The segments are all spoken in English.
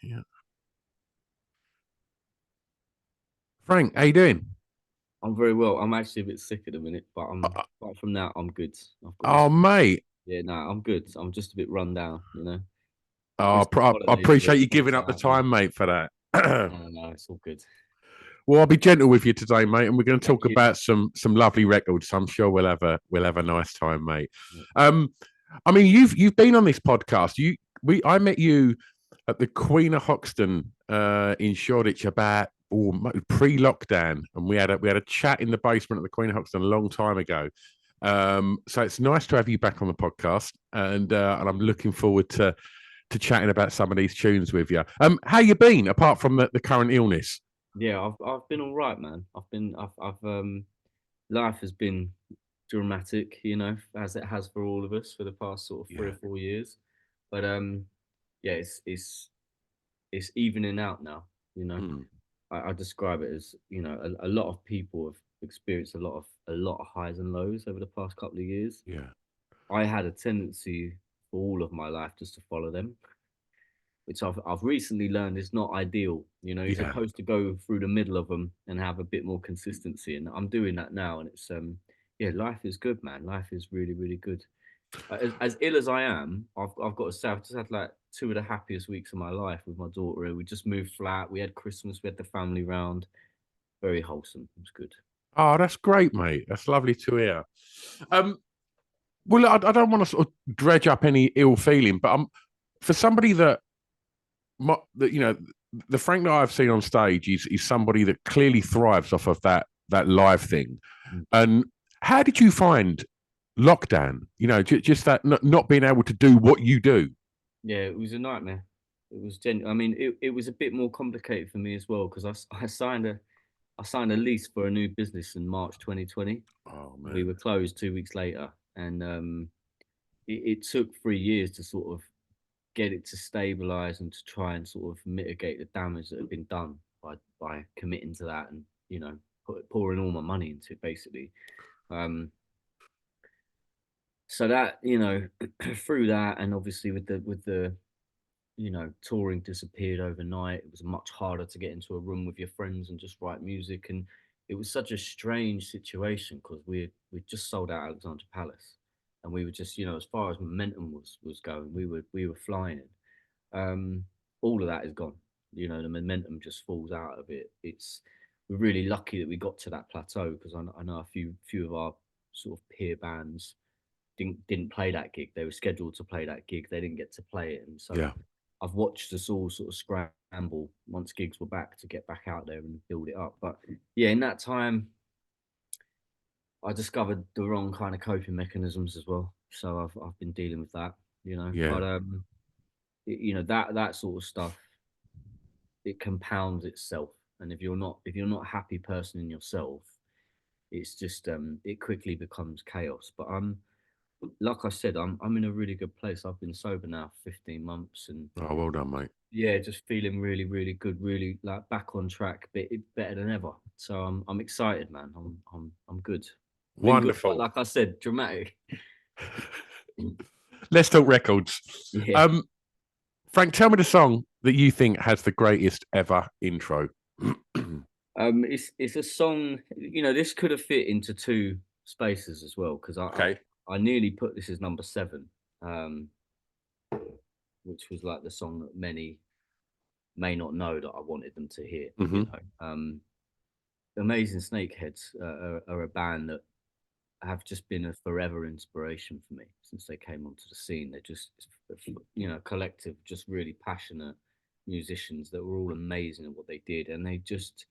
Yeah. Frank, how you doing? I'm very well. I'm actually a bit sick at the minute, but Uh, apart from that, I'm good. I've got oh, this. mate. Yeah, no, I'm good. I'm just a bit run down, Oh, Christmas I holidays are a appreciate bit you giving up the out there. time, mate, for that. No, no, it's all good. Well, I'll be gentle with you today, mate, and we're going to Thank talk you. about some lovely records. So I'm sure we'll have a nice time, mate. Yeah. Um, I mean, you've been on this podcast. I met you at the Queen of Hoxton in Shoreditch about pre-lockdown, and we had a chat in the basement at the Queen of Hoxton a long time ago. So it's nice to have you back on the podcast, and I'm looking forward to chatting about some of these tunes with you. How you been apart from the current illness? Yeah, I've been all right, man. I've life has been dramatic, as it has for all of us for the past sort of three Yeah. or 4 years. But yeah, it's evening out now, you know. Mm, I describe it as a lot of people have experienced a lot of highs and lows over the past couple of years. yeah. I had a tendency for all of my life just to follow them, which I've recently learned is not ideal. You're Yeah. supposed to go through the middle of them and have a bit more consistency, and I'm doing that now. And it's yeah, life is good, man. Life is really really good. As ill as I am, I've got to say I've just had like two of the happiest weeks of my life with my daughter. We just moved flat. We had Christmas. We had the family round. Very wholesome. It was good. Oh, that's great, mate. That's lovely to hear. Um, well, I don't want to sort of dredge up any ill feeling, but for somebody that the Frank that I've seen on stage is somebody that clearly thrives off of that live thing. Mm. And how did you find lockdown? Just that not being able to do what you do. Yeah, it was a nightmare. It was I mean, it was a bit more complicated for me as well because I signed a lease for a new business in March 2020. Oh We man. were closed 2 weeks later, and it took 3 years to sort of get it to stabilize and to try and sort of mitigate the damage that had been done by committing to that and pouring all my money into it basically. Um, so that through that, and obviously with the touring disappeared overnight. It was much harder to get into a room with your friends and just write music. And it was such a strange situation because we just sold out Alexandra Palace, and we were just as far as momentum was going, we were flying. All of that is gone. The momentum just falls out of it. We're really lucky that we got to that plateau because I know a few of our sort of peer bands didn't play that gig. They were scheduled to play that gig. They didn't get to play it, and so Yeah. I've watched us all sort of scramble once gigs were back to get back out there and build it up. But yeah, in that time, I discovered the wrong kind of coping mechanisms as well. So I've been dealing with that, Yeah. But that sort of stuff, it compounds itself. And if you're not a happy person in yourself, it's just it quickly becomes chaos. But like I said, I'm in a really good place. I've been sober now for 15 months, and Oh, well done, mate. yeah, just feeling really, really good, really like back on track, better than ever. So I'm excited, man. I'm good. Been good, but Wonderful. like I said, dramatic. Let's talk records. Yeah. Um, Frank, tell me the song that you think has the greatest ever intro. It's a song. This could have fit into two spaces as well because Okay. I nearly put this as number seven, um, which was like the song that many may not know that I wanted them to hear. Hmm. Amazing Snakeheads are a band that have just been a forever inspiration for me since they came onto the scene. They're just, collective, just really passionate musicians that were all amazing at what they did. And they just,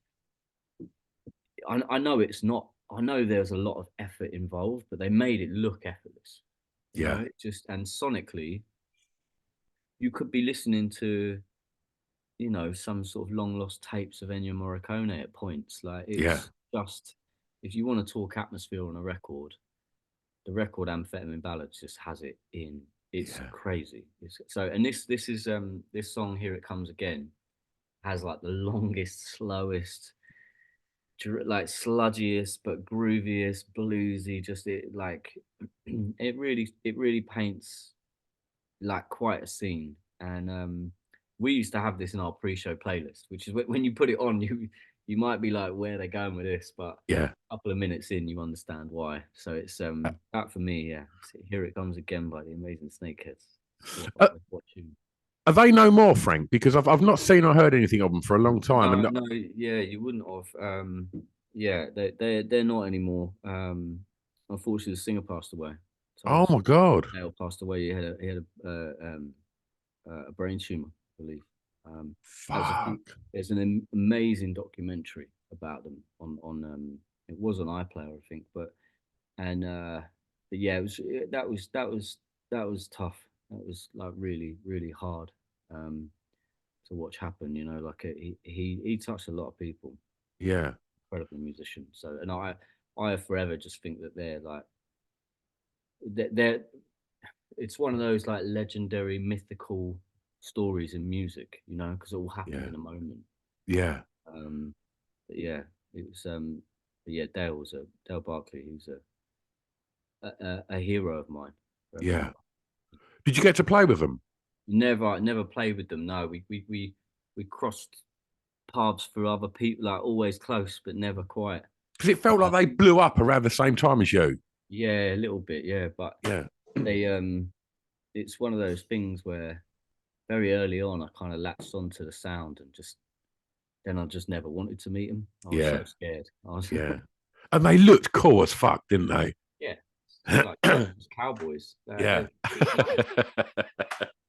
I know it's not, I know there's a lot of effort involved, but they made it look effortless. Yeah. It just, and sonically, you could be listening to, some sort of long lost tapes of Ennio Morricone at points. Like Yeah. it's just, if you want to talk atmosphere on a record, the record Amphetamine Ballads just has it in. It's Yeah. crazy. And this song Here It Comes Again has like the longest, slowest, like sludgiest but grooviest, bluesy. Just it like it really paints like quite a scene. And we used to have this in our pre-show playlist, which is when you put it on, you might be like, where are they going with this? But Yeah. a couple of minutes in, you understand why. So it's that for me, yeah. Here It Comes Again by the Amazing Snakeheads. Uh, Watching. are they no more, Frank? Because I've not seen or heard anything of them for a long time. No, And no, yeah, you wouldn't have. Yeah, they're not anymore. Unfortunately, the singer passed away. oh Thomas my god. Dale passed away. He had a brain tumor, I believe. There's a few, Fuck. there's an amazing documentary about them on it was on iPlayer, I think, but yeah, that was tough. That was like really really hard to watch happen. Like he touched a lot of people. Yeah. Incredible musician. So, and I forever just think that they're like they're it's one of those like legendary mythical stories in music, because it all happened Yeah. in a moment. Yeah. Um, but yeah, it was. But yeah, Dale Barkley. He was a hero of mine. Forever and Yeah. ever. Did you get to play with them? Never played with them. No, we crossed paths for other people, like always close, but never quite. Because it felt like they blew up around the same time as you. Yeah, a little bit, yeah, but Yeah. they it's one of those things where very early on I kind of latched onto the sound and I just never wanted to meet them. I was so Yeah. scared. I was Yeah. And they looked cool as fuck, didn't they? yeah, just like cowboys. Yeah. They're nice.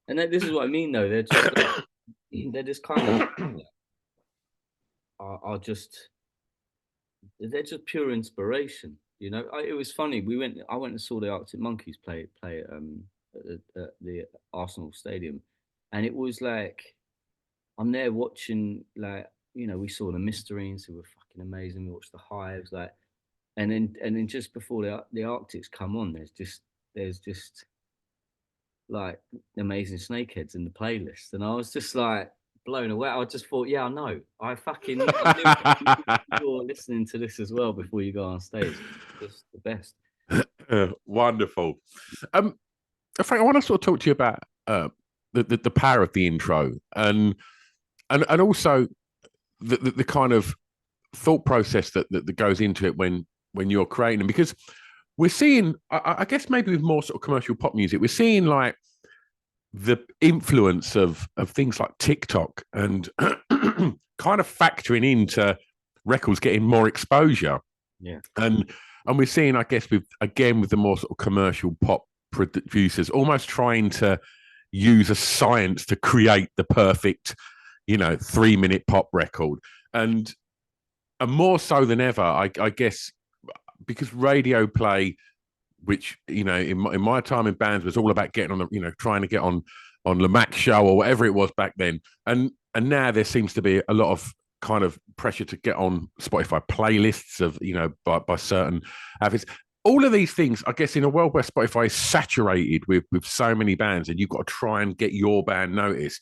And this is what I mean though. They're just like, they're just kind of are just they're just pure inspiration. It was funny. I went and saw the Arctic Monkeys play at the Arsenal Stadium, and it was like I'm there watching like we saw the Mysterines who were fucking amazing. We watched the Hives like, and then just before the Arctics come on, there's just like Amazing Snakeheads in the playlist, and I was just like blown away. I just thought, yeah, I know. I knew you're listening to this as well before you go on stage. It's just the best. Wonderful. Frank, I want to sort of talk to you about the power of the intro and also the kind of thought process that goes into it when you're creating them, because we're seeing, I guess maybe with more sort of commercial pop music, we're seeing like the influence of things like TikTok and kind of factoring into records getting more exposure. Yeah. And we're seeing, I guess, with the more sort of commercial pop producers almost trying to use a science to create the perfect, 3-minute pop record. And more so than ever, I guess, because radio play, which in my time in bands was all about getting on the trying to get on the Mac show or whatever it was back then, and now there seems to be a lot of kind of pressure to get on Spotify playlists of by certain outfits. All of these things, I guess, in a world where Spotify is saturated with so many bands, and you've got to try and get your band noticed.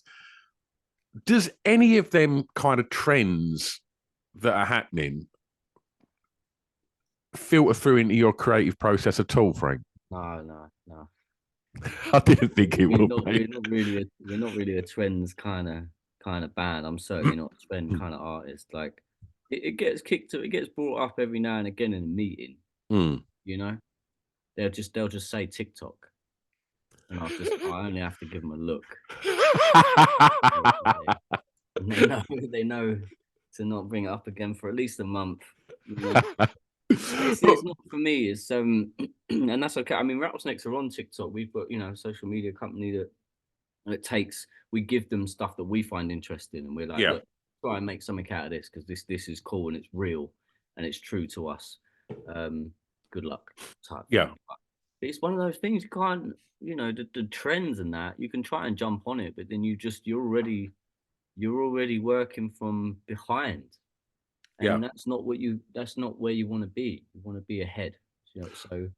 Does any of them kind of trends that are happening filter through into your creative process at all, Frank? No. I didn't think it would. We're not really a trends kind of band. I'm certainly not a trend kind of artist. Like it gets brought up every now and again in a meeting. Mm. They'll just say TikTok, and I only have to give them a look. They know to not bring it up again for at least a month. It's not for me. It's and that's okay. I mean, Rattlesnakes are on TikTok. We've got a social media company that we give them stuff that we find interesting, and we're like, look, try and make something out of this because this is cool and it's real and it's true to us. Good luck type thing. But it's one of those things you can't, the trends and that you can try and jump on it, but then you're already working from behind. And that's not where you want to be. You want to be ahead. So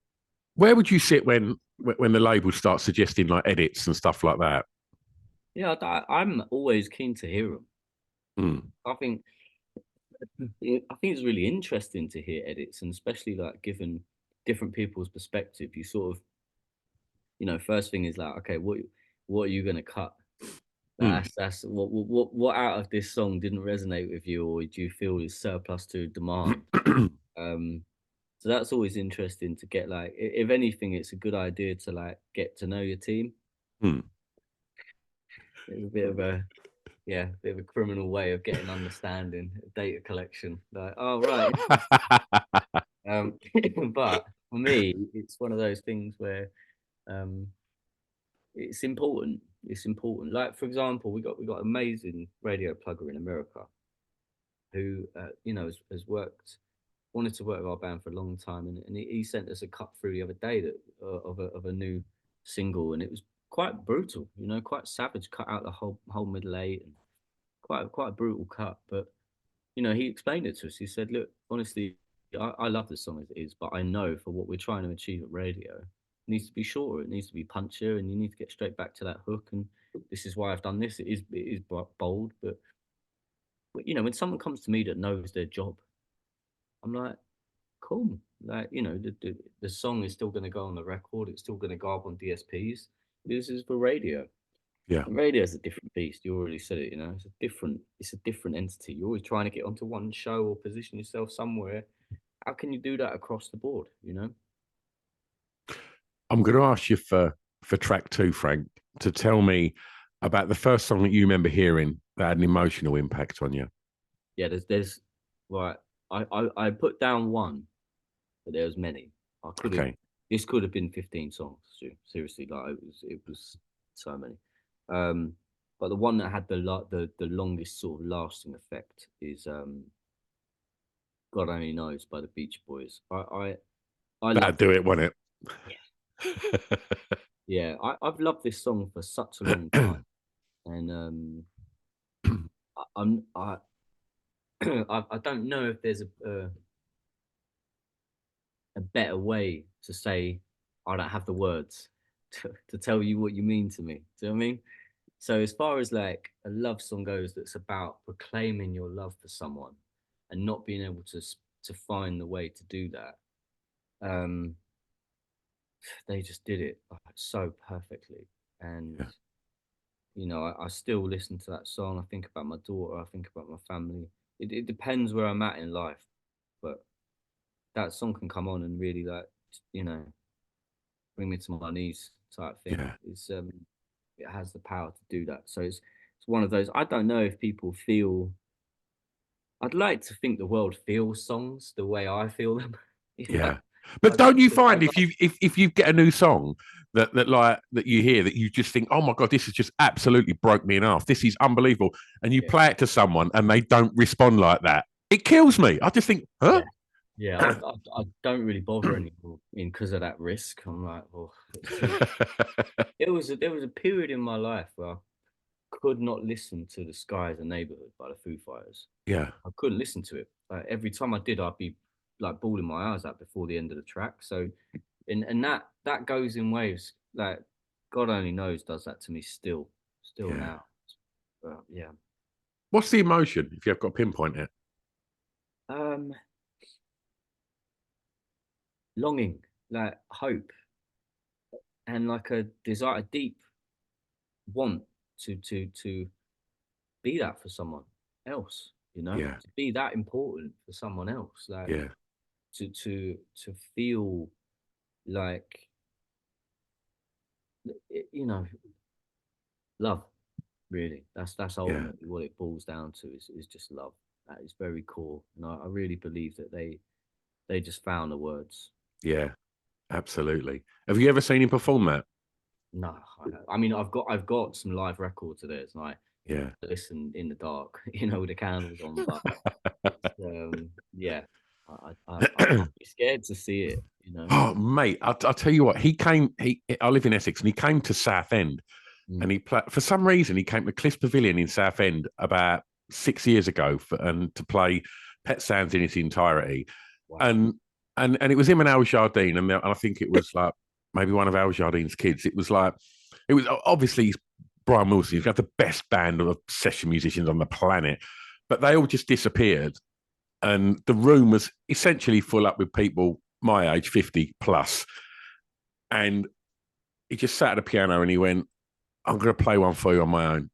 where would you sit when the label starts suggesting like edits and stuff like that? Yeah, I'm always keen to hear them. Mm. I think it's really interesting to hear edits, and especially like given different people's perspective. You sort of, first thing is like, okay, what are you going to cut? Mm. That's what out of this song didn't resonate with you, or do you feel is surplus to demand? Um, so that's always interesting to get. Like, if anything, it's a good idea to like get to know your team. Mm. It's a bit of a bit of a criminal way of getting understanding, data collection. Like, oh right, um, but for me, it's one of those things where um, it's important. It's important. Like for example, we got amazing radio plugger in America who has worked wanted to work with our band for a long time, and he sent us a cut through the other day that of a new single, and it was quite brutal, quite savage. Cut out the whole middle eight, and quite a brutal cut. But he explained it to us. He said, "Look, honestly, I love this song as it is, but I know for what we're trying to achieve at radio, it needs to be shorter. It needs to be punchier, and you need to get straight back to that hook. And this is why I've done this. It is bold, but when someone comes to me that knows their job, I'm like, cool. Like, the song is still going to go on the record. It's still going to go up on DSPs. This is for radio. Yeah. And radio is a different beast. You already said it. It's a different entity. You're always trying to get onto one show or position yourself somewhere. How can you do that across the board? I'm going to ask you for track 2, Frank, to tell me about the first song that you remember hearing that had an emotional impact on you. Yeah, there's right. I put down one, but there was many. Okay. This could have been 15 songs. Seriously, like it was so many. But the one that had the longest sort of lasting effect is God Only Knows by the Beach Boys. I That'd love do it, wouldn't it. Yeah, I've loved this song for such a long time, and I I don't know if there's a better way to say I don't have the words to tell you what you mean to me. Do you know what I mean? So as far as like a love song goes, that's about proclaiming your love for someone and not being able to find the way to do that, they just did it so perfectly. And Yeah. I still listen to that song. I think about my daughter. I think about my family. It depends where I'm at in life, but that song can come on and really like you know bring me to my knees type thing. Yeah. It has the power to do that. So it's one of those. I don't know if people feel. I'd like to think the world feels songs the way I feel them. Yeah. I But don't you I find like, if you get a new song that you hear that you just think, oh my God, this has just absolutely broke me in half. This is unbelievable. And you yeah, play it to someone and they don't respond like that. It kills me. I just think, huh? yeah, yeah. I don't really bother anymore because of that risk. I'm like, oh, it's too. There was a period in my life where I could not listen to "The Sky Is a Neighborhood" by the Foo Fighters. Yeah. I couldn't listen to it. Like every time I did, I'd be like bawling my eyes out before the end of the track. So, and that goes in waves. Like God only knows does that to me still Yeah. now. But yeah, What's the emotion if you've got to pinpoint it? um, longing, like hope, and like a desire, a deep want to be that for someone else. Yeah. To be that important for someone else. Like Yeah. to feel like love. Really, that's Yeah. ultimately what it boils down to is just love. That is very core, and I really believe that they just found the words. Yeah. Absolutely. Have you ever seen him perform that? No, I mean I've got some live records of theirs, and I Yeah. listen in the dark, with the candles on. But yeah, I'd be scared to see it. Oh, mate, I'll tell you what. I live in Essex, and he came to Southend, and Mm, he played for some reason. He came to Cliffs Pavilion in Southend about 6 years ago, and to play Pet Sounds in its entirety, wow. and and it was him and Al Jardine, and I think it was like maybe one of Al Jardine's kids. It was obviously Brian Wilson. He's got the best band of session musicians on the planet, but they all just disappeared, and the room was essentially full up with people my age, 50 plus. And he just sat at a piano and he went, I'm going to play one for you on my own.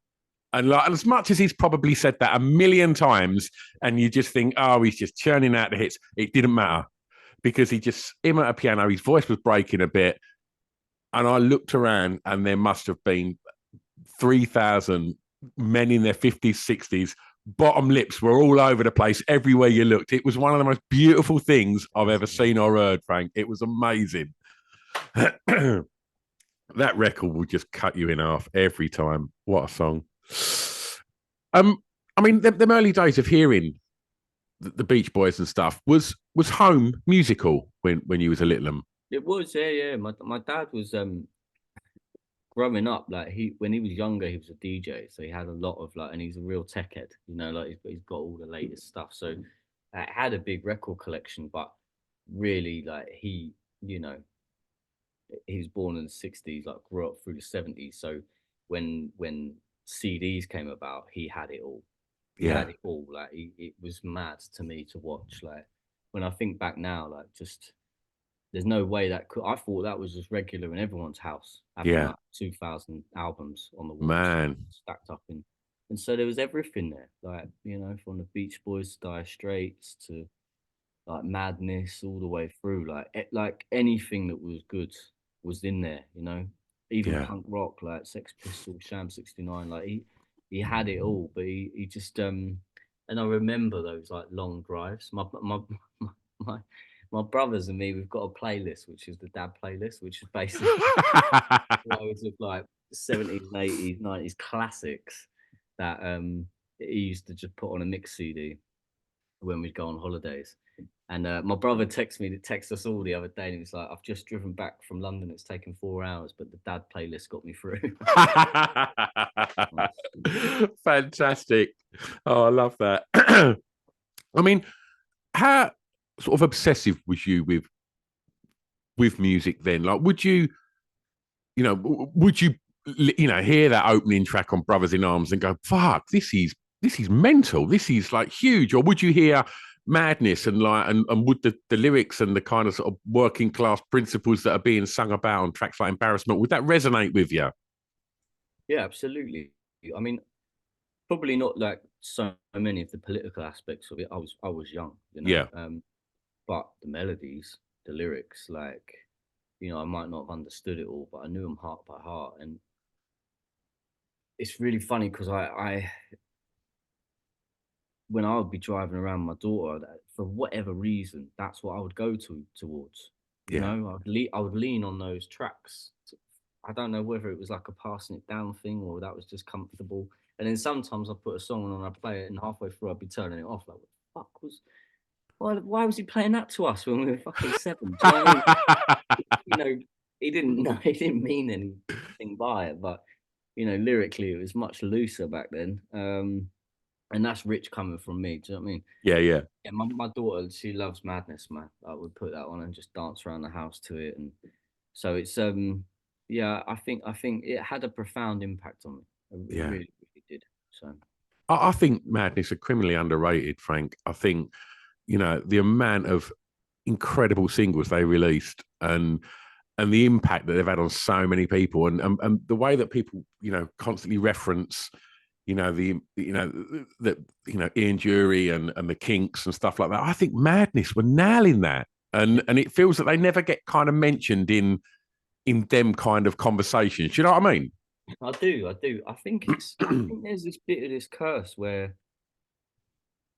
And like, as much as he's probably said that a million times, and you just think, oh, he's just churning out the hits, it didn't matter because him at a piano, his voice was breaking a bit. And I looked around and there must have been 3,000 men in their 50s, 60s. Bottom lips were all over the place everywhere you looked. It was one of the most beautiful things I've ever seen or heard, Frank. It was amazing. That record will just cut you in half every time. What a song. I mean, the early days of hearing the Beach Boys and stuff was home musical when you was a little. It was, yeah. My dad was growing up, like when he was younger, he was a DJ, so he had a lot of like, and he's a real tech head, like he's got all the latest stuff. So I had a big record collection, but really, like you know, he was born in the '60s, like grew up through the '70s. So when CDs came about, he had it all. He had it all. Like it was mad to me to watch. Like when I think back now, like just there's no way that could. I thought that was just regular in everyone's house, having like 2,000 albums on the wall, Man, stacked up in. And so there was everything there, like from the Beach Boys, Dire Straits to like Madness, all the way through. Like anything that was good was in there. Even punk rock, like Sex Pistols, Sham 69. Like he had it all, but he just and I remember those like long drives. My my brothers and me, we've got a playlist, which is the dad playlist, which is basically loads of like 70s, 80s, 90s classics that he used to just put on a mix CD when we'd go on holidays. And my brother texted us all the other day, and he was like, "I've just driven back from London. It's taken 4 hours, but the dad playlist got me through." Fantastic. Oh, I love that. I mean, how sort of obsessive was you with music then? Like, would you hear that opening track on Brothers in Arms and go, "Fuck, this is mental. This is like huge," or would you hear Madness and like and would the lyrics and the kind of sort of working class principles that are being sung about on tracks like Embarrassment, would that resonate with you? Yeah, absolutely. I mean, probably not like so many of the political aspects of it. I was young, Yeah. But the melodies, the lyrics, like, I might not have understood it all, but I knew them heart by heart. And it's really funny because I when I would be driving around my daughter, for whatever reason, that's what I would go towards. Yeah. I would lean on those tracks. I don't know whether it was like a passing it down thing or that was just comfortable. And then sometimes I put a song on and I play it, and halfway through I'd be turning it off. Like, what the fuck was? Why was he playing that to us when we were fucking 7? Do you know what I mean? He didn't know, he didn't mean anything by it, but lyrically it was much looser back then. And that's rich coming from me. Do you know what I mean? Yeah, yeah. Yeah, my daughter, she loves Madness, man. I would put that on and just dance around the house to it, and so it's yeah. I think it had a profound impact on me. It Yeah. really, really did. So I think Madness are criminally underrated, Frank. I think, the amount of incredible singles they released and the impact that they've had on so many people and the way that people, constantly reference, Ian Jury and the Kinks and stuff like that. I think Madness were nailing that. And it feels that they never get kind of mentioned in them kind of conversations. You know what I mean? I do. I think there's this bit of this curse where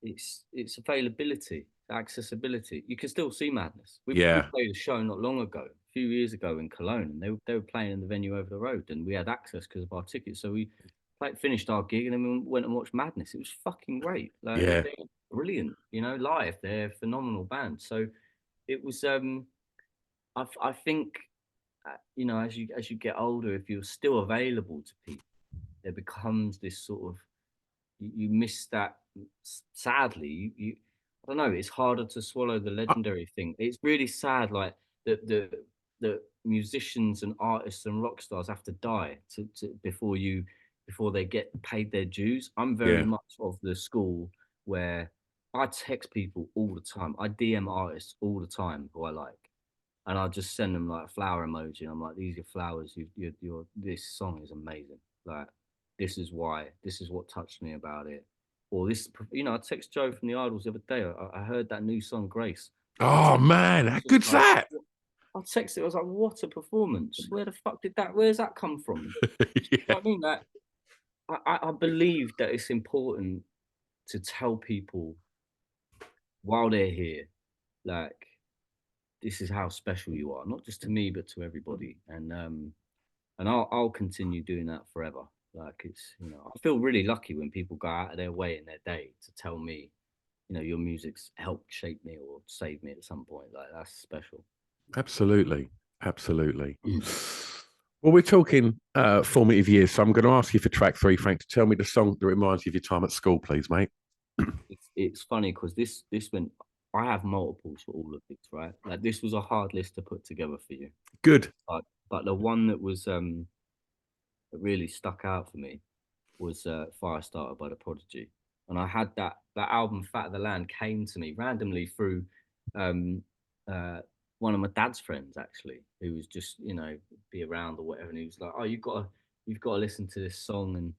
it's availability, accessibility. You can still see Madness. We Yeah. played a show not long ago, a few years ago in Cologne, and they were playing in the venue over the road, and we had access because of our tickets. So we finished our gig, and then we went and watched Madness. It was fucking great. Like Yeah. they're brilliant, live. They're a phenomenal band. So it was. I think, as you get older, if you're still available to people, there becomes this sort of you miss that. Sadly, I don't know. It's harder to swallow the legendary thing. It's really sad, like the musicians and artists and rock stars have to die before they get paid their dues. I'm very Yeah. much of the school where I text people all the time. I DM artists all the time who I like, and I'll just send them like a flower emoji. And I'm like, these are flowers. This song is amazing. Like, this is why, this is what touched me about it. Or this, you know, I text Joe from the Idols the other day. I heard that new song, Grace. I Oh text, man, I was how just good's like, that? I texted, I was like, what a performance. Where the fuck did that, where's that come from? You Yeah, know what I mean? Like, I believe that it's important to tell people while they're here, like, this is how special you are, not just to me, but to everybody. And I'll continue doing that forever. Like, it's, you know, I feel really lucky when people go out of their way in their day to tell me, you know, your music's helped shape me or save me at some point. Like, that's special. absolutely, absolutely. Well, we're talking formative years, so I'm going to ask you for track 3, Frank, to tell me the song that reminds you of your time at school, please, mate. It's funny because this went. I have multiples for all of this, right? Like, this was a hard list to put together for you, Good. but the one that was that really stuck out for me was Firestarter by the Prodigy. And I had that album Fat of the Land came to me randomly through um, uh, one of my dad's friends, actually, who was just, you know, be around or whatever, and he was like, "Oh, you've got to listen to this song." And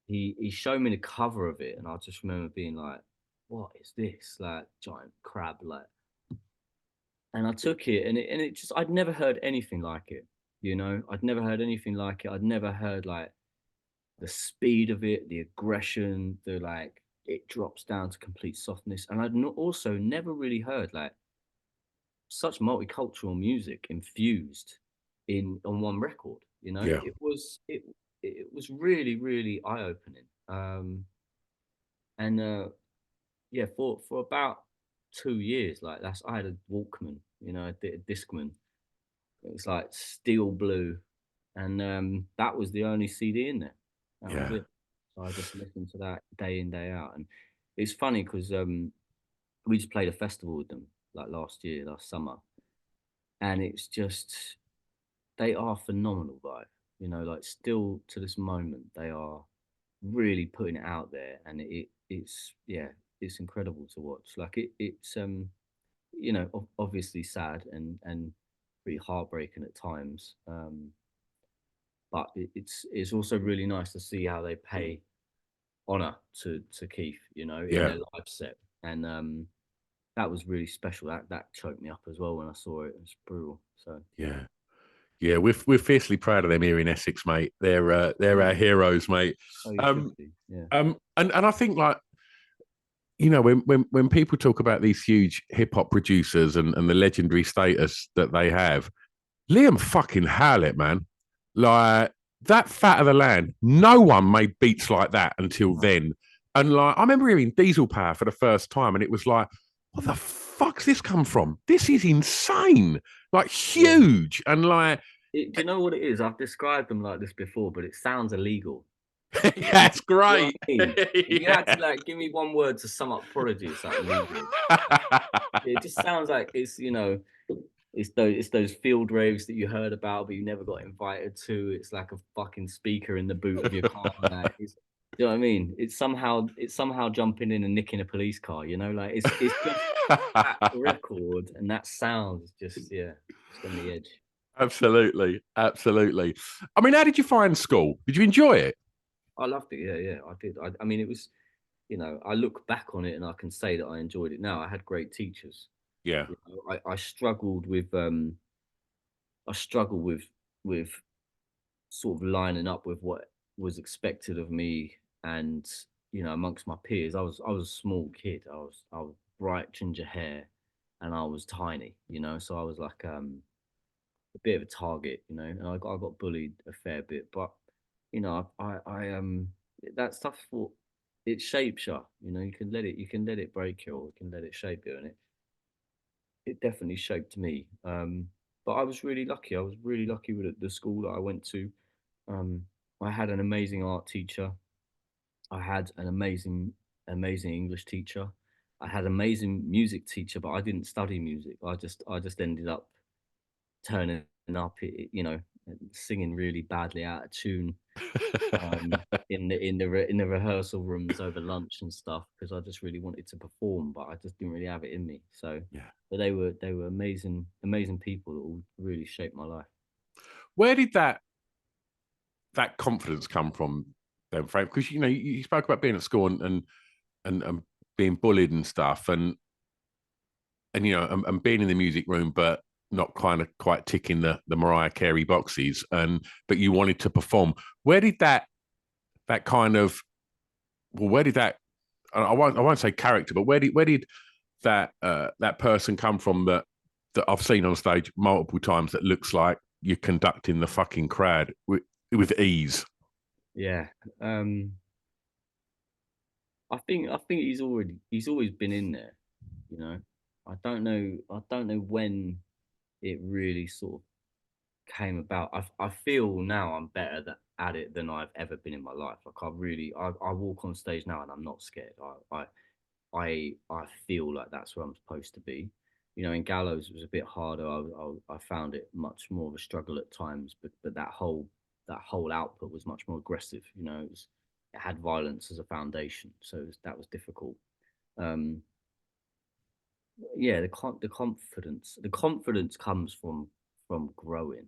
he showed me the cover of it, and I just remember being like, "What is this? Like, giant crab, like." And I took it, and it just, I'd never heard anything like it. You know, I'd never heard anything like it. I'd never heard like the speed of it, the aggression, the like, it drops down to complete softness. And I'd not also never really heard like such multicultural music infused in on one record. You know, Yeah, it was really, really eye opening. And yeah, for about 2 years, like, that's, I had a Walkman, you know, a Discman. It was like steel blue, and that was the only CD in there. That was yeah, it. So I just listened to that day in, day out. And it's funny because we just played a festival with them like last summer, and it's just, they are phenomenal live. You know, like, still to this moment, they are really putting it out there, and it's, yeah, it's incredible to watch. Like, it's you know, obviously sad and pretty heartbreaking at times. But it's also really nice to see how they pay honor to Keith, you know, in yeah, their live set. And that was really special. That choked me up as well when I saw it. It was brutal. So yeah. Yeah, we're fiercely proud of them here in Essex, mate. They're our yeah. heroes, mate. Oh, you should Um, be. Yeah. and I think, like, you know, when people talk about these huge hip hop producers and the legendary status that they have, Liam fucking Howlett, man, like, that Fat of the Land, no one made beats like that until No. then. And like, I remember hearing Diesel Power for the first time, and it was like, what the fuck's this come from? This is insane, like, Yeah. huge, and like, Do you know what it is? I've described them like this before, but it sounds illegal. yeah, it's You know what great. I mean? If you had Yeah. to like give me one word to sum up Prodigy, it's like legal. It just sounds like it's, you know, it's those field raves that you heard about but you never got invited to. It's like a fucking speaker in the boot of your car. Like, it's, you know what I mean? It's somehow jumping in and nicking a police car. You know, like, it's just that record and that sound is just, yeah, just on the edge. Absolutely, absolutely. I mean, how did you find school? Did you enjoy it? I loved it. Yeah, yeah, I did. I mean, it was, you know, I look back on it and I can say that I enjoyed it now. I had great teachers. Yeah, You know, I struggled with I struggled with sort of lining up with what was expected of me, and, you know, amongst my peers. I was a small kid. I was bright ginger hair, and I was tiny, you know, so I was like a bit of a target, you know, and I got bullied a fair bit. But, you know, that stuff, for it shapes you. You know, you can let it break you, or you can let it shape you, and it definitely shaped me. But I was really lucky. I was really lucky with the school that I went to. Um, I had an amazing art teacher. I had an amazing English teacher. I had amazing music teacher, but I didn't study music. I just ended up turning up, you know, singing really badly out of tune, in the rehearsal rooms over lunch and stuff, because I just really wanted to perform, but I just didn't really have it in me. So, yeah. but they were amazing people that all really shaped my life. Where did that confidence come from? then, Frank? Because you spoke about being at school and being bullied and stuff, and being in the music room, but not kind of quite ticking the Mariah Carey boxes, but you wanted to perform. Where did that kind of where did that I won't say character, but where did that person come from that I've seen on stage multiple times that looks like you're conducting the fucking crowd with ease? Yeah. I think he's always been in there, you know. I don't know when it really sort of came about. I feel now I'm better at it than I've ever been in my life. Like I walk on stage now and I'm not scared. I feel like that's where I'm supposed to be. In Gallows it was a bit harder. I found it much more of a struggle at times, but that whole output was much more aggressive. It had violence as a foundation, so that was difficult. Um, yeah, the confidence comes from growing,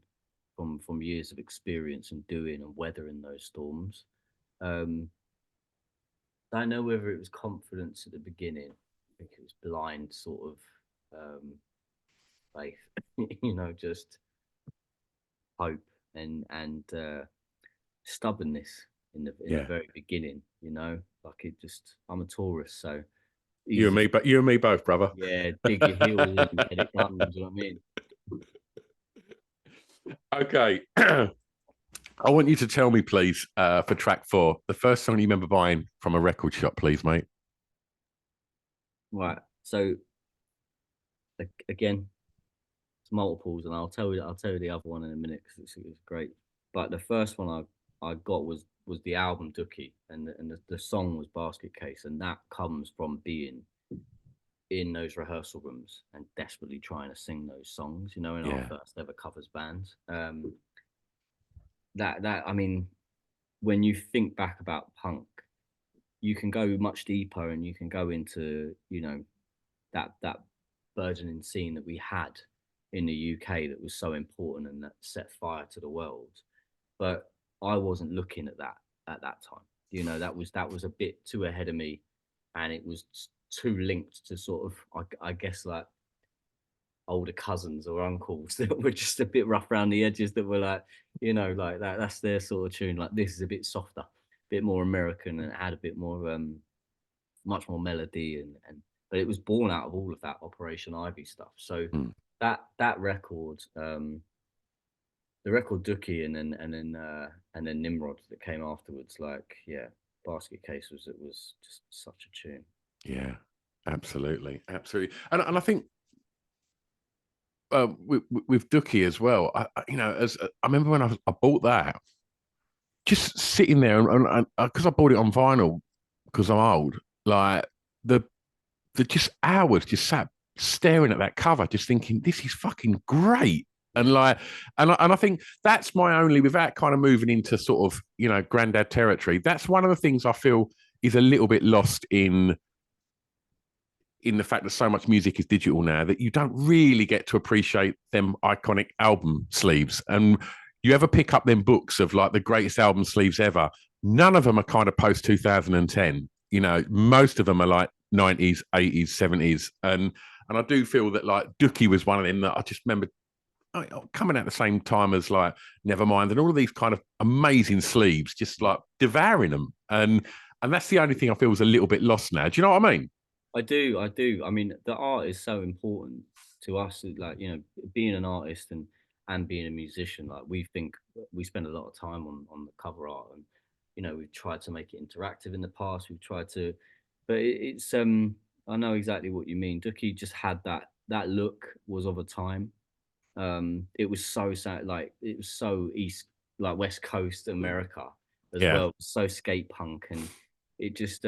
from years of experience and doing and weathering those storms. Um, I don't know whether it was confidence at the beginning. I think it was blind sort of faith, just hope and stubbornness in the Yeah, very beginning. Like it just I'm a Taurus, so you and easy. me, but you and me both, brother. Yeah, dig your heels in, get it done. Do you know what I mean? Okay. I want you to tell me, please, for track 4, the first song you remember buying from a record shop, please, mate. Right. So again, it's multiples, and I'll tell you the other one in a minute because it's great. But the first one I got was the album Dookie, and the song was Basket Case, and that comes from being in those rehearsal rooms and desperately trying to sing those songs. In our Yeah, first ever covers band. That I mean, when you think back about punk, you can go much deeper, and you can go into that burgeoning scene that we had in the UK that was so important and that set fire to the world. But I wasn't looking at that at that time. That was a bit too ahead of me, and it was too linked to sort of I guess like older cousins or uncles that were just a bit rough around the edges, that were like, like that's their sort of tune. Like this is a bit softer, a bit more American, and it had a bit more much more melody, and but it was born out of all of that Operation Ivy stuff. So mm, that record, the record Dookie, and then Nimrod that came afterwards, like, yeah, Basket Case was just such a tune. yeah, absolutely, absolutely. And I think with Dookie as well. As I remember when I bought that, just sitting there, and because I bought it on vinyl because I'm old, like the just hours just sat staring at that cover, just thinking this is fucking great. And like, and I think that's my only, without kind of moving into sort of granddad territory. That's one of the things I feel is a little bit lost in the fact that so much music is digital now that you don't really get to appreciate them iconic album sleeves. And you ever pick up them books of like the greatest album sleeves ever, none of them are kind of post 2010. Most of them are like 90s, 80s, 70s. And I do feel that like Dookie was one of them that I just remember coming out at the same time as like Nevermind and all of these kind of amazing sleeves, just like devouring them. And that's the only thing I feel is a little bit lost now. Do you know what I mean? I do. I mean, the art is so important to us. Like, being an artist and being a musician, like we spend a lot of time on the cover art, and we've tried to make it interactive in the past. We've tried to, but it's I know exactly what you mean. Dookie just had that look, was of a time. It was so sad, like it was so like West Coast America as Yeah. well, so skate punk, and it just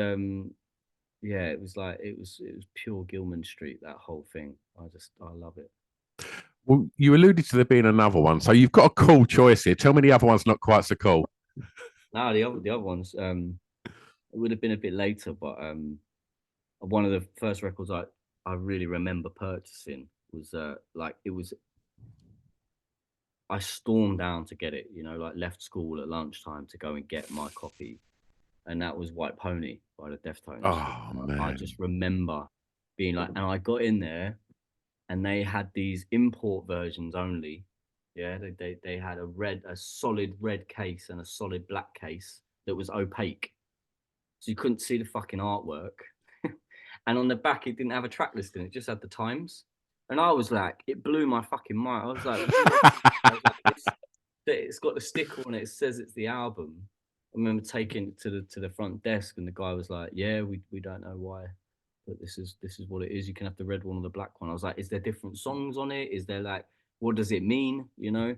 yeah, it was like it was pure Gilman Street, that whole thing. I love it. Well, you alluded to there being another one, so you've got a cool choice here. Tell me the other one's not quite so cool. Now the other ones, it would have been a bit later, but one of the first records I really remember purchasing was like it was I stormed down to get it, like left school at lunchtime to go and get my copy. and that was White Pony by the Deftones. Oh I man. just remember being like, and I got in there, and they had these import versions only. Yeah, they had a solid red case and a solid black case that was opaque, so you couldn't see the fucking artwork. And on the back, it didn't have a track listing; it just had the times. And I was like, it blew my fucking mind. I was like, what? I was like, it's got the sticker on it. It says it's the album. I remember taking it to the front desk, and the guy was like, "Yeah, we don't know why, but this is what it is. You can have the red one or the black one." I was like, "Is there different songs on it? Is there like what does it mean?" You know.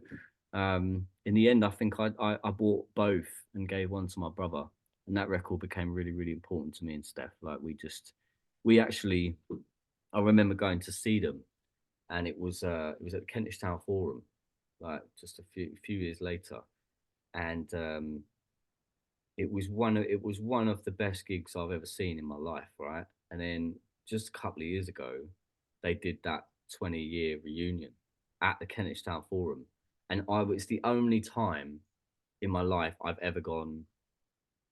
In the end, I think I bought both and gave one to my brother, and that record became really really important to me and Steph. Like we actually, I remember going to see them, and it was at the Kentish Town Forum, like just a few years later, and it was one of the best gigs I've ever seen in my life, right? And then just a couple of years ago, they did that 20-year reunion at the Kentish Town Forum, and I was the only time in my life I've ever gone.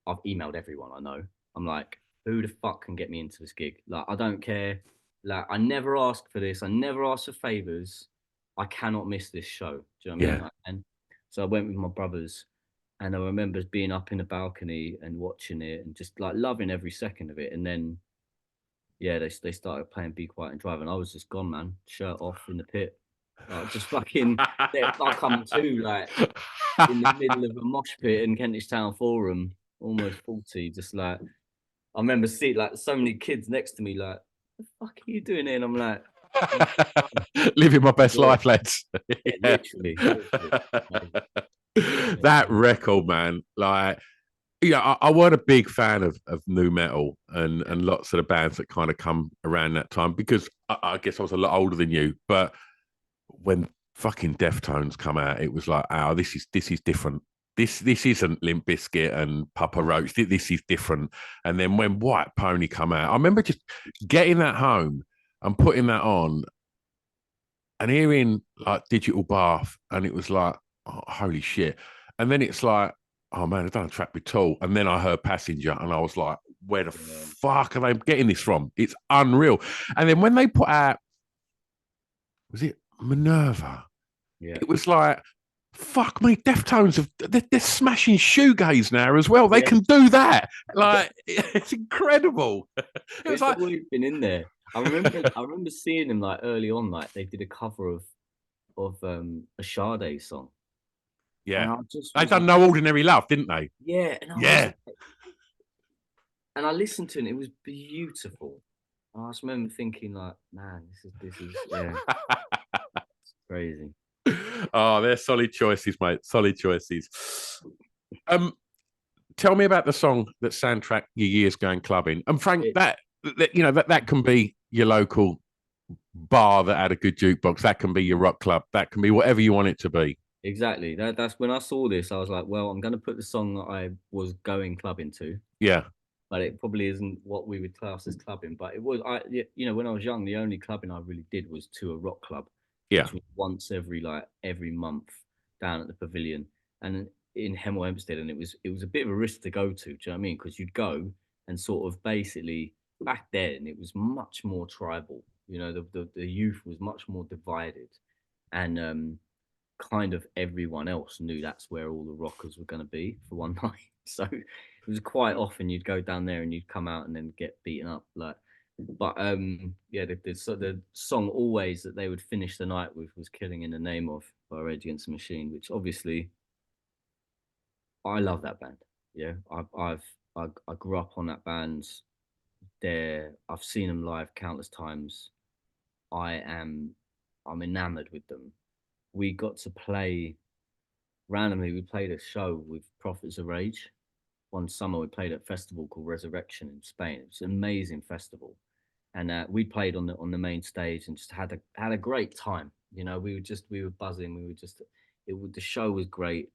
I've emailed everyone I know. I'm like, who the fuck can get me into this gig? Like, I don't care. Like, I never asked for this. I never asked for favors. I cannot miss this show. Do you know what I mean? Yeah. And so I went with my brothers, and I remember being up in the balcony and watching it and just like loving every second of it. And then, yeah, they started playing Be Quiet and Drive, and I was just gone, man, shirt off in the pit, like just fucking. I come to like in the middle of a mosh pit in Kentish Town Forum, almost 40, just like I remember seeing like so many kids next to me, like, "What the fuck are you doing here?" And I'm like, Living my best enjoy it. life, lads. Yeah, Yeah. literally. Yeah, That record, man, like, yeah, I weren't a big fan of new metal and lots of the bands that kind of come around that time because I guess I was a lot older than you. But when fucking Deftones come out, it was like, oh, this is different. This isn't Limp Bizkit and Papa Roach. This is different. And then when White Pony come out, I remember just getting that home and putting that on and hearing like Digital Bath, and it was like, oh, holy shit. And then it's like, oh man, I've done a track with Tool. And then I heard Passenger, and I was like, where the yeah, fuck are they getting this from? It's unreal. And then when they put out, was it Minerva? yeah, It was like, fuck me, Deftones they're smashing shoegaze now as well. They yeah. can do that. Like, it's incredible. It was It's like, always been in there. I remember seeing them like early on, like they did a cover of a Sade song, and yeah, I just they was done like, No Ordinary Love, didn't they? yeah, and I was Yeah. like, and I listened to it, and it was beautiful. And I just remember thinking like, man, this is yeah, it's crazy. Oh, they're solid choices, mate. Solid choices. Um, Tell me about the song that soundtrack your years going clubbing. And Frank, It, that can be your local bar that had a good jukebox. That can be your rock club. That can be whatever you want it to be. exactly. That's when I saw this, I was like, well, I'm gonna put the song that I was going clubbing to, Yeah, but it probably isn't what we would class as clubbing. But it was when I was young, the only clubbing I really did was to a rock club, yeah, which was once every month down at the Pavilion and in Hemel Hempstead, and it was a bit of a risk to go to. Do you know what I mean? Because you'd go and sort of basically back then it was much more tribal. You know, the youth was much more divided, and kind of everyone else knew that's where all the rockers were going to be for one night. So it was quite often you'd go down there and you'd come out and then get beaten up. Like, but yeah, the song always that they would finish the night with was "Killing in the Name of" by Rage Against the Machine, which obviously I love that band. Yeah, I grew up on that band. I've seen them live countless times. I am I'm enamored with them. We got to play randomly. We played a show with Prophets of Rage one summer. We played at a festival called Resurrection in Spain. It's an amazing festival, and we played on the main stage and just had a great time. You know, we were buzzing. We were just the show was great.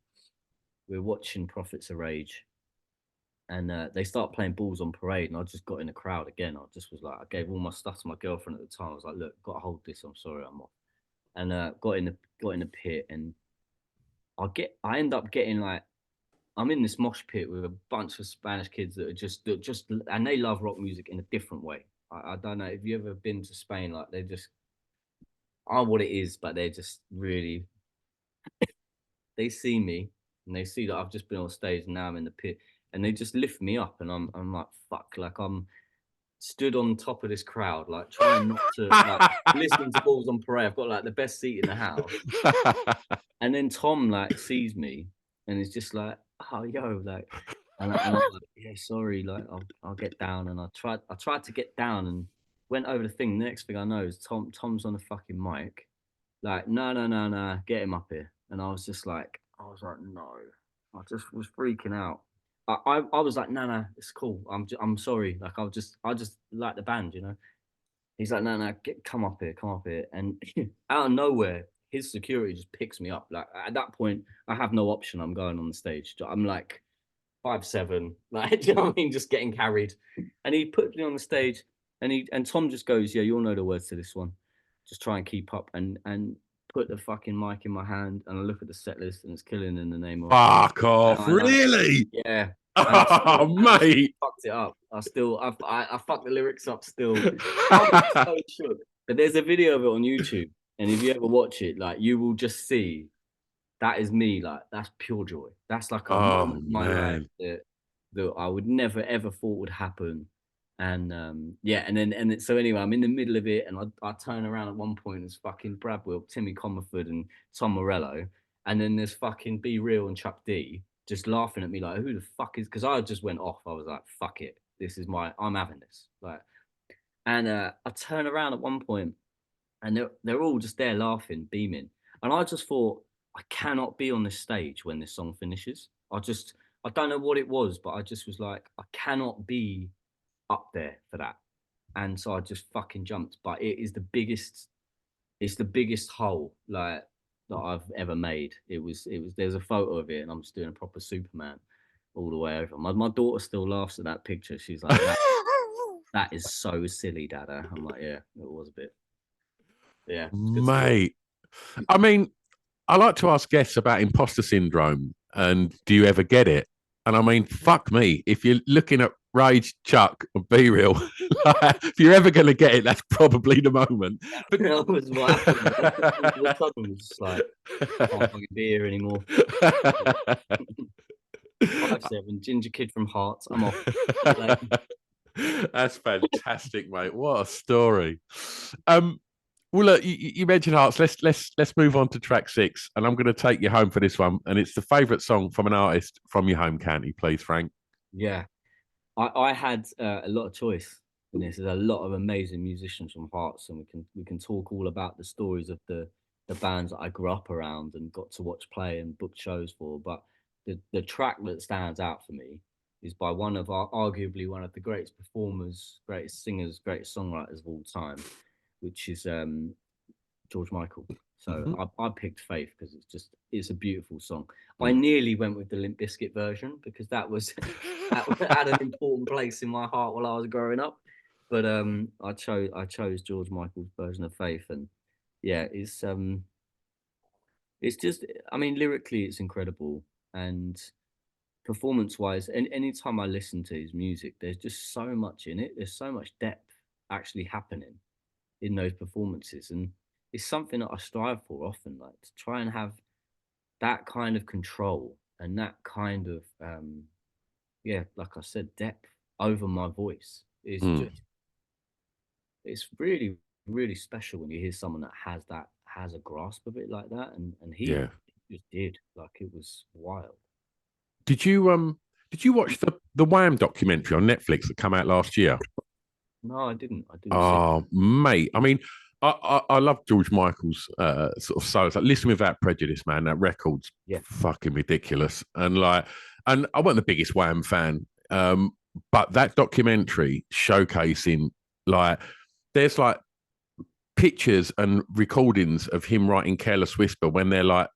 We were watching Prophets of Rage, and they start playing Balls on Parade, and I just got in the crowd again. I just was like, I gave all my stuff to my girlfriend at the time. I was like, look, got to hold this. I'm sorry, I'm off. And got in the pit, and I end up getting like I'm in this mosh pit with a bunch of Spanish kids that are just, and they love rock music in a different way. I don't know if you ever been to Spain, like they just are what it is, but they're just really, they see me and they see that I've just been on stage and now I'm in the pit, and they just lift me up, and I'm like, fuck, like I'm stood on top of this crowd, like trying not to, like, listening to Balls on Parade. I've got like the best seat in the house. And then Tom like sees me and is just like, "Oh, yo," like, and I'm like, "Yeah, sorry, like I'll get down." And I tried to get down and went over the thing. The next thing I know is Tom's on the fucking mic, like, "No, no, no, no, get him up here." And I was like, "No," I just was freaking out. I was like, "No, no, it's cool. I'm sorry. Like I just like the band, you know." He's like, "No, no, come up here, come up here." And out of nowhere, his security just picks me up. Like at that point, I have no option. I'm going on the stage. I'm like 5'7", like, do you know what I mean? Just getting carried. And he puts me on the stage, and Tom just goes, "Yeah, you'll know the words to this one. Just try and keep up." And put the fucking mic in my hand, and I look at the set list, and it's Killing in the Name of. Fuck And off! I like, Really? yeah. Oh, And I still mate. fucked it up. I fucked the lyrics up still. I was so shook. But there's a video of it on YouTube, and if you ever watch it, like you will just see that is me. Like that's pure joy. That's like a Oh moment in my life man. that I would never ever thought would happen. And yeah, so anyway, I'm in the middle of it, and I turn around at one point, it's fucking Brad Wilk, Timmy Comerford, and Tom Morello, and then there's fucking Be Real and Chuck D just laughing at me like, who the fuck is? Because I just went off. I was like, fuck it, I'm having this. Like, and I turn around at one point, and they're all just there laughing, beaming, and I just thought, I cannot be on this stage when this song finishes. I don't know what it was, but I just was like, I cannot be up there for that. And so I just fucking jumped. But it's the biggest hole like that I've ever made. There's a photo of it, and I'm just doing a proper Superman all the way over. My daughter still laughs at that picture. She's like, that is so silly, Dada. I'm like, yeah, it was a bit. Yeah, it's a good story. Mate. I mean, I like to ask guests about imposter syndrome and do you ever get it? And I mean, fuck me. If you're looking at Rage, Chuck, and Be Real, like, if you're ever going to get it, that's probably the moment. But That was what happened. All of a sudden, was just like, I can't fucking be here anymore. 5'7", ginger kid from Hearts. I'm off. Like, that's fantastic, mate. What a story. Well, look, you mentioned Hearts. Let's move on to track 6, and I'm going to take you home for this one. And it's the favourite song from an artist from your home county, please, Frank. yeah, I had a lot of choice in this. There's a lot of amazing musicians from Hearts, and we can talk all about the stories of the bands that I grew up around and got to watch play and book shows for. But the track that stands out for me is by one of arguably one of the greatest performers, greatest singers, greatest songwriters of all time, which is George Michael. So Mm-hmm. I picked Faith because it's a beautiful song. I Mm. nearly went with the Limp Bizkit version because that was that had an important place in my heart while I was growing up. But I chose George Michael's version of Faith, and yeah, it's just, I mean, lyrically it's incredible, and performance wise, and anytime I listen to his music, there's just so much in it. There's so much depth actually happening in those performances, and it's something that I strive for often, like to try and have that kind of control and that kind of yeah, like I said, depth over my voice is Mm. just, it's really really special when you hear someone that has a grasp of it like that, and he Yeah. just did, like, it was wild. Did you watch the Wham documentary on Netflix that came out last year? No, I didn't see. Oh, mate. I mean, I love George Michael's sort of solos. Like, Listen Without Prejudice, man. That record's Yeah, fucking ridiculous. And like, and I wasn't the biggest Wham fan, but that documentary showcasing, like, there's like pictures and recordings of him writing Careless Whisper when they're like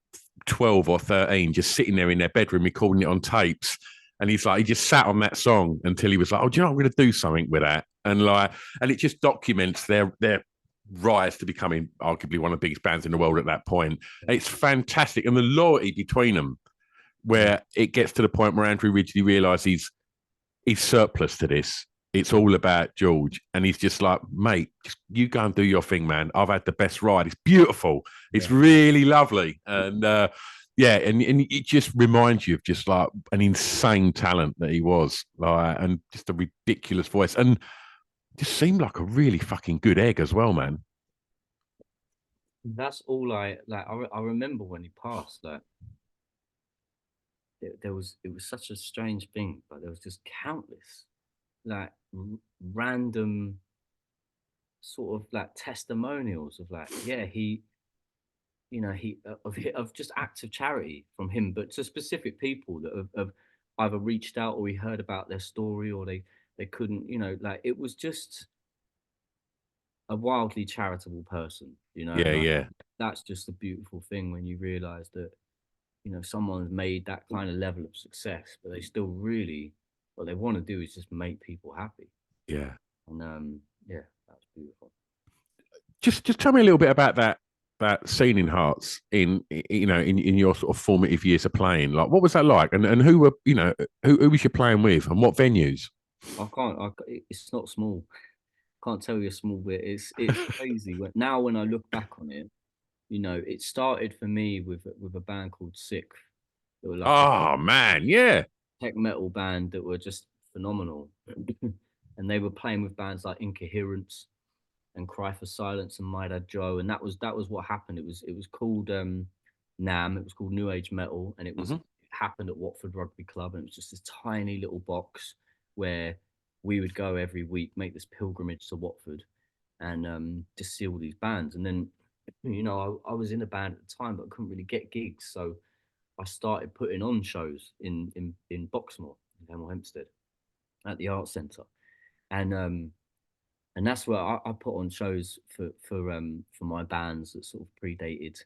12 or 13, just sitting there in their bedroom recording it on tapes. And he's like, he just sat on that song until he was like, oh, do you know, I'm going to do something with that. And like, and it just documents their rise to becoming arguably one of the biggest bands in the world at that point. It's fantastic. And the loyalty between them where it gets to the point where Andrew Ridgeley realizes he's surplus to this. It's all about George. And he's just like, mate, just you go and do your thing, man. I've had the best ride. It's beautiful. It's really lovely. And yeah, and it just reminds you of just like an insane talent that he was. Like, and just a ridiculous voice. And just seemed like a really fucking good egg as well, man. That's all I like. I remember when he passed, like it was such a strange thing, but there was just countless like random sort of like testimonials of like, yeah, he, you know, of just acts of charity from him, but to specific people that have either reached out or he heard about their story or they couldn't, you know, like it was just a wildly charitable person, you know, Yeah, and yeah. that's just a beautiful thing when you realize that, you know, someone's made that kind of level of success, but they still really, what they want to do is just make people happy. Yeah. And yeah, that's beautiful. Just tell me a little bit about that scene in Hearts in you know in your sort of formative years of playing. Like, what was that like? And who were you know who was you playing with and what venues? It's not small. Can't tell you a small bit. It's crazy. When I look back on it, you know, it started for me with a band called Sick. They were like a Oh man, yeah, tech metal band that were just phenomenal. And they were playing with bands like Incoherence and Cry for Silence and My Dad Joe. And that was what happened. It was called NAM, it was called New Age Metal, and it happened at Watford Rugby Club, and it was just this tiny little box where we would go every week, make this pilgrimage to Watford and just see all these bands. And then, you know, I was in a band at the time, but I couldn't really get gigs. So I started putting on shows in Boxmoor, in Hemel Hempstead, at the Arts Centre, and that's where I put on shows for my bands that sort of predated,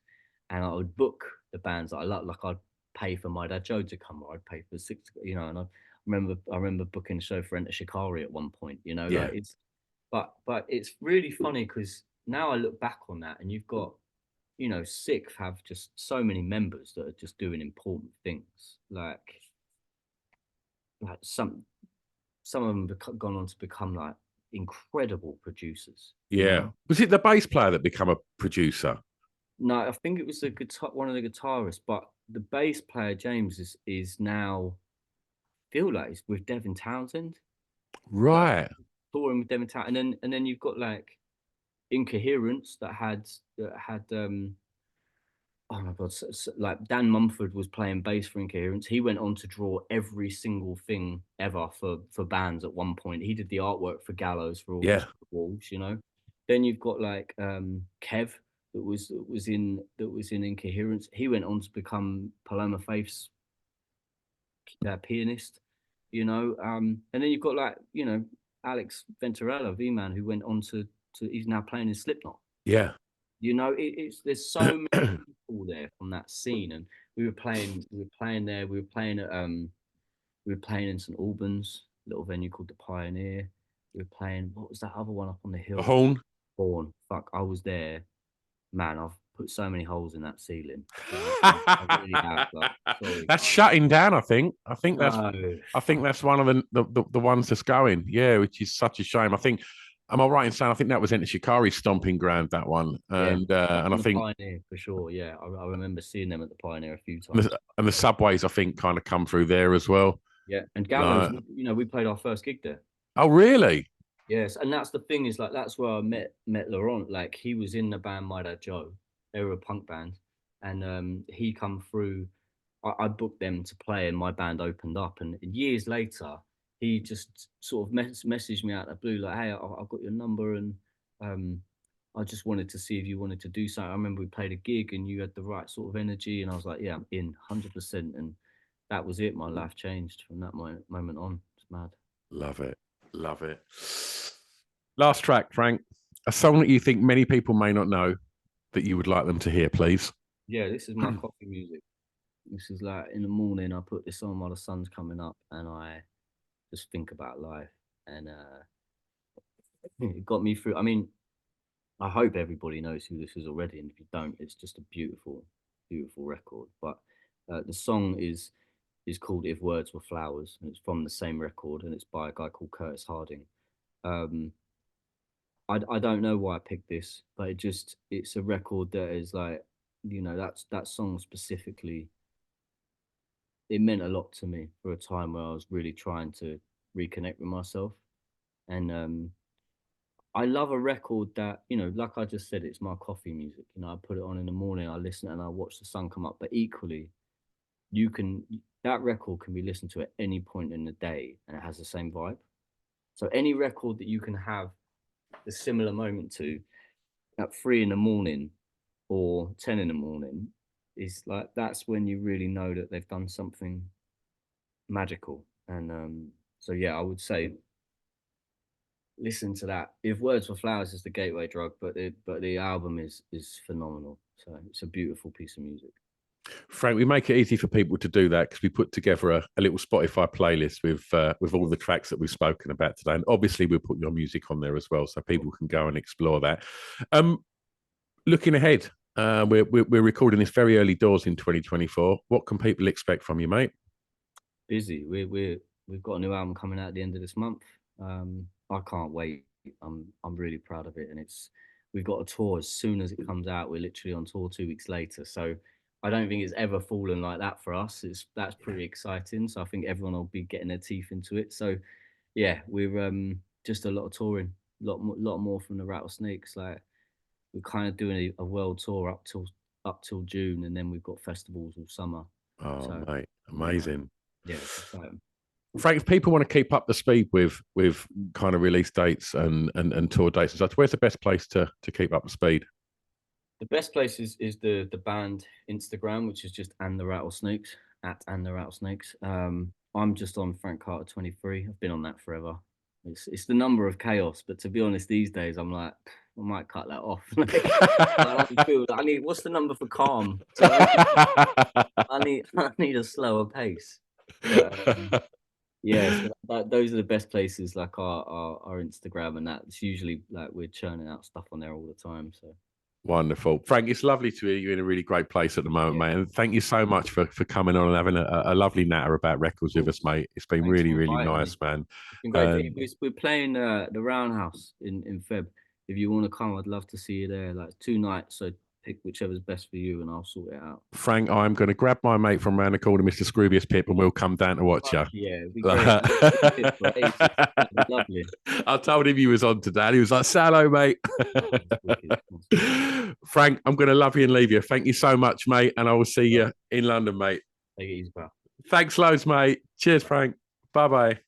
and I would book the bands that I like I'd pay for My Dad Joe to come, or I'd pay for six, you know, and I remember booking a show for Enter Shikari at one point, you know, yeah, like it's, but it's really funny because now I look back on that, and you've got, you know, Sixth have just so many members that are just doing important things. Like some of them gone on to become like incredible producers. You yeah. know, Was it the bass player that became a producer? no, I think it was the guitar, one of the guitarists, but the bass player James is now feel like he's with Devin Townsend, like Right. touring with Devin Townsend, and then you've got like Incoherence that had oh my god, like Dan Mumford was playing bass for Incoherence. He went on to draw every single thing ever for bands at one point. He did the artwork for Gallows for all those Yeah. walls, you know. Then you've got like Kev that was in Incoherence. He went on to become Paloma Faith's pianist, you know. And then you've got like, you know, Alex Venturella, V Man, who went on to he's now playing in Slipknot. Yeah. You know, it's there's so many people there from that scene, and we were playing there, we were playing in St Albans, a little venue called the Pioneer. We were playing, what was that other one up on the A hill? horn. Born. Fuck, I was there, man. I've put so many holes in that ceiling. I really have. Like, sorry, That's guys. shutting down. I think that's No, I think fuck. that's one of the ones that's going. Yeah, which is such a shame. I think. Am I right in saying I think that was into Shikari's stomping ground, that one, Yeah, up and I on the think Pioneer for sure. Yeah, I remember seeing them at the Pioneer a few and times. the subways I think kind of come through there as well. Yeah, and Gallows, Like, you know, we played our first gig there. oh really? Yes, and that's the thing is like that's where I met Laurent. Like he was in the band My Dad Joe. They were a punk band, and he come through. I booked them to play, and my band opened up. And years later, he just sort of messaged me out of the blue, like, "Hey, I've got your number, and um, I just wanted to see if you wanted to do something. I remember we played a gig, and you had the right sort of energy, and I was like, yeah, I'm in 100%. And that was it. My life changed from that moment on. It's mad. Love it, love it. Last track, Frank. A song that you think many people may not know that you would like them to hear, please. Yeah, this is my coffee music. This is like in the morning, I put this on while the sun's coming up and I just think about life. And it got me through. I mean, I hope everybody knows who this is already. And if you don't, it's just a beautiful, beautiful record. But the song is is called If Words Were Flowers, and it's from the same record, and it's by a guy called Curtis Harding. Um, I don't know why I picked this, but it's a record that is like, that song specifically, it meant a lot to me for a time where I was really trying to reconnect with myself. And I love a record that, like I just said, it's my coffee music. I put it on in the morning, I listen and I watch the sun come up. But equally, you can that record can be listened to at any point in the day and it has the same vibe. So any record that you can have a similar moment to at 3 in the morning or 10 in the morning is like, that's when you really know that they've done something magical. And so yeah, I would say listen to that. If Words Were Flowers is the gateway drug, but the album is phenomenal. So it's a beautiful piece of music. Frank, we make it easy for people to do that because we put together a little Spotify playlist with all the tracks that we've spoken about today, and obviously we'll put your music on there as well, so people can go and explore that. Looking ahead, we're recording this very early doors in 2024. What can people expect from you, mate? Busy. We've got a new album coming out at the end of this month. I can't wait. I'm really proud of it, and we've got a tour as soon as it comes out. We're literally on tour 2 weeks later, so I don't think it's ever fallen like that for us. That's pretty exciting. So I think everyone will be getting their teeth into it. So yeah, we're just a lot of touring, lot more from the Rattlesnakes. Like we're kind of doing a world tour up till June, and then we've got festivals all summer. Oh, so, mate, amazing. Yeah, it's exciting. Frank, if people want to keep up the speed with kind of release dates and tour dates and such, where's the best place to keep up the speed? The best place is the band Instagram, which is just And the Rattlesnakes, at And the Rattlesnakes. I'm just on Frank Carter 23. I've been on that forever. It's the number of chaos, but to be honest, these days I'm like, I might cut that off. I need what's the number for calm? So I need a slower pace. But, yeah, so those are the best places, like our Instagram, and that's usually like we're churning out stuff on there all the time. So wonderful, Frank. It's lovely to hear you in a really great place at the moment, mate. And thank you so much for coming on and having a lovely natter about records with us, mate. It's been really nice, man. It's been great. We're playing the Roundhouse in Feb. If you want to come, I'd love to see you there. Like 2 nights, so pick whichever's best for you, and I'll sort it out. Frank, I'm going to grab my mate from around the corner, Mr. Scroobius Pip, and we'll come down to watch you. Yeah, it'd be great. Lovely. I told him you was on today. He was like, "Hello, mate." Frank, I'm going to love you and leave you. Thank you so much, mate, and I will see you in London, mate. Take it easy, pal. Thanks loads, mate. Cheers, Frank. Bye-bye.